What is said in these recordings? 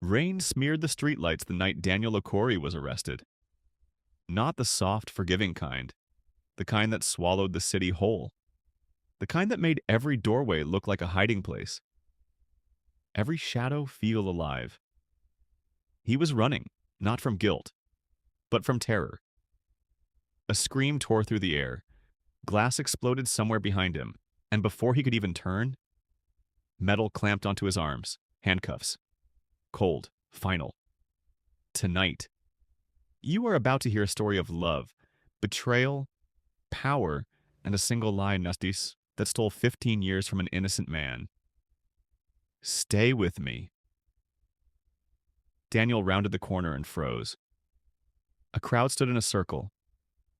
Rain smeared the streetlights the night Daniel Okorie was arrested. Not the soft, forgiving kind. The kind that swallowed the city whole. The kind that made every doorway look like a hiding place. Every shadow feel alive. He was running, not from guilt, but from terror. A scream tore through the air. Glass exploded somewhere behind him, and before he could even turn, metal clamped onto his arms, handcuffs. Cold, final. Tonight. You are about to hear a story of love, betrayal, power, and a single lie, Nastis, that stole 15 years from an innocent man. Stay with me. Daniel rounded the corner and froze. A crowd stood in a circle.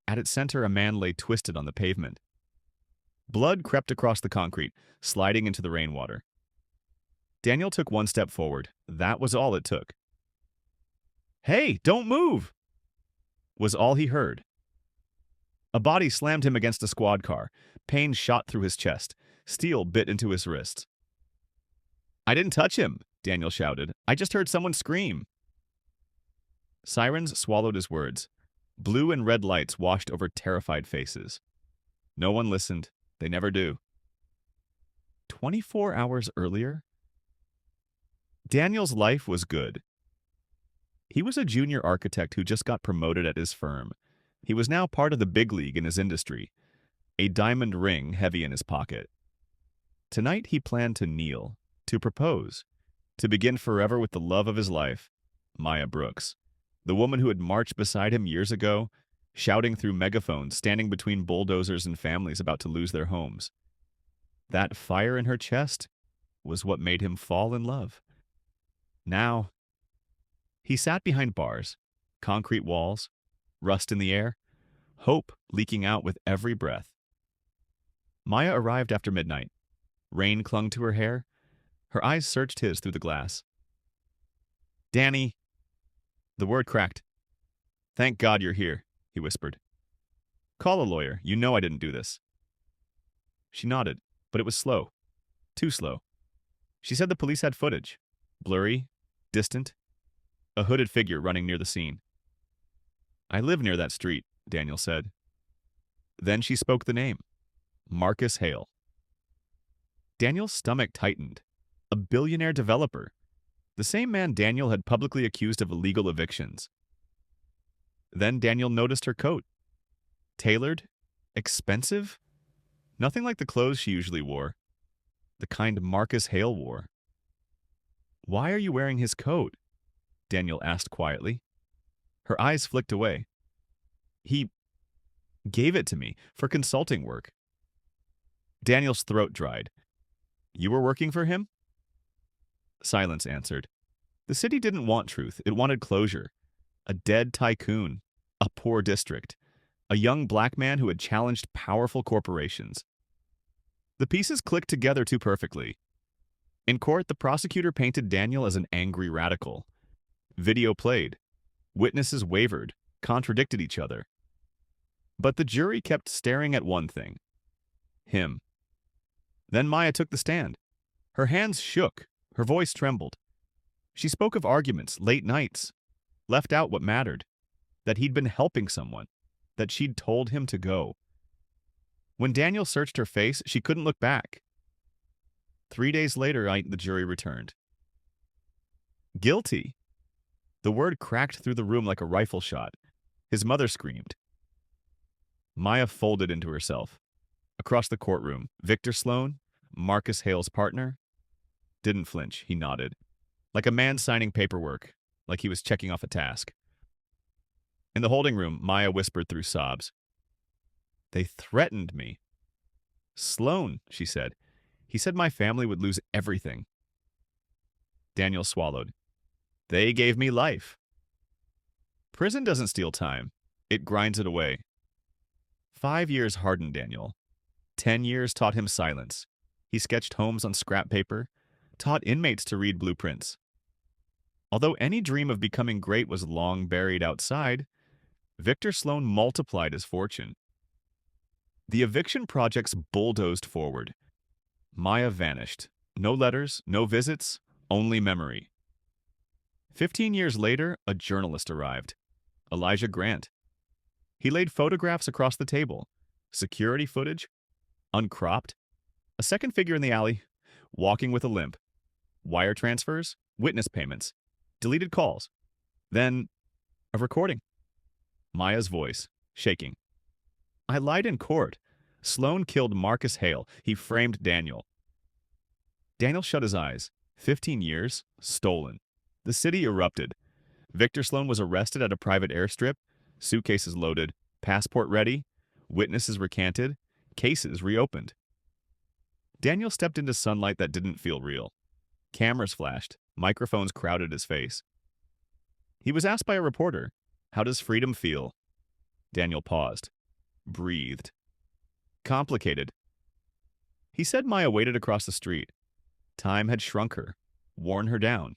At its center, a man lay twisted on the pavement. Blood crept across the concrete, sliding into the rainwater. Daniel took one step forward. That was all it took. "Hey, don't move!" was all he heard. A body slammed him against a squad car. Pain shot through his chest. Steel bit into his wrists. "I didn't touch him," Daniel shouted. "I just heard someone scream." Sirens swallowed his words. Blue and red lights washed over terrified faces. No one listened. They never do. 24 hours earlier, Daniel's life was good. He was a junior architect who just got promoted at his firm. He was now part of the big league in his industry, a diamond ring heavy in his pocket. Tonight he planned to kneel, to propose, to begin forever with the love of his life, Maya Brooks, the woman who had marched beside him years ago, shouting through megaphones, standing between bulldozers and families about to lose their homes. That fire in her chest was what made him fall in love. Now, he sat behind bars, concrete walls, rust in the air, hope leaking out with every breath. Maya arrived after midnight. Rain clung to her hair. Her eyes searched his through the glass. "Danny." The word cracked. "Thank God you're here," he whispered. "Call a lawyer. You know I didn't do this." She nodded, but it was slow. Too slow. She said the police had footage. Blurry, distant, a hooded figure running near the scene. "I live near that street," Daniel said. Then she spoke the name. Marcus Hale. Daniel's stomach tightened. A billionaire developer. The same man Daniel had publicly accused of illegal evictions. Then Daniel noticed her coat. Tailored, expensive, nothing like the clothes she usually wore. The kind Marcus Hale wore. "Why are you wearing his coat?" Daniel asked quietly. Her eyes flicked away. "He gave it to me for consulting work." Daniel's throat dried. "You were working for him?" Silence answered. The city didn't want truth. It wanted closure. A dead tycoon. A poor district. A young black man who had challenged powerful corporations. The pieces clicked together too perfectly. In court, the prosecutor painted Daniel as an angry radical. Video played. Witnesses wavered, contradicted each other. But the jury kept staring at one thing. Him. Then Maya took the stand. Her hands shook. Her voice trembled. She spoke of arguments, late nights, left out what mattered, that he'd been helping someone, that she'd told him to go. When Daniel searched her face, she couldn't look back. 3 days later, the jury returned. "Guilty." The word cracked through the room like a rifle shot. His mother screamed. Maya folded into herself. Across the courtroom, Victor Sloan, Marcus Hale's partner, didn't flinch. He nodded. Like a man signing paperwork, like he was checking off a task. In the holding room, Maya whispered through sobs. "They threatened me." "Sloan," she said. "He said my family would lose everything." Daniel swallowed. "They gave me life." Prison doesn't steal time. It grinds it away. 5 years hardened Daniel. 10 years taught him silence. He sketched homes on scrap paper, taught inmates to read blueprints. Although any dream of becoming great was long buried outside, Victor Sloan multiplied his fortune. The eviction projects bulldozed forward. Maya vanished. No letters, no visits, only memory. 15 years later, a journalist arrived, Elijah Grant. He laid photographs across the table, security footage, uncropped, a second figure in the alley, walking with a limp, wire transfers, witness payments, deleted calls. Then, a recording. Maya's voice, shaking. I lied in court. Sloan killed Marcus Hale. He framed Daniel. Daniel shut his eyes. 15 years, stolen. The city erupted. Victor Sloan was arrested at a private airstrip, suitcases loaded, passport ready, witnesses recanted, cases reopened. Daniel stepped into sunlight that didn't feel real. Cameras flashed, microphones crowded his face. He was asked by a reporter, "How does freedom feel?" Daniel paused, breathed. Complicated. He said Maya waited across the street. Time had shrunk her, worn her down.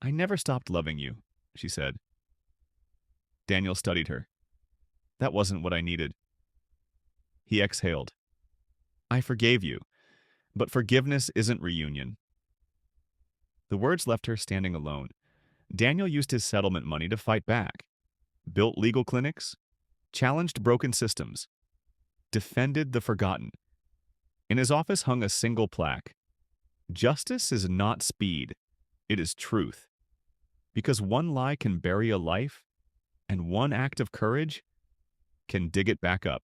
I never stopped loving you, she said. Daniel studied her. That wasn't what I needed. He exhaled. I forgave you, but forgiveness isn't reunion. The words left her standing alone. Daniel used his settlement money to fight back, built legal clinics, challenged broken systems, defended the forgotten. In his office hung a single plaque. Justice is not speed, it is truth. Because one lie can bury a life, and one act of courage can dig it back up.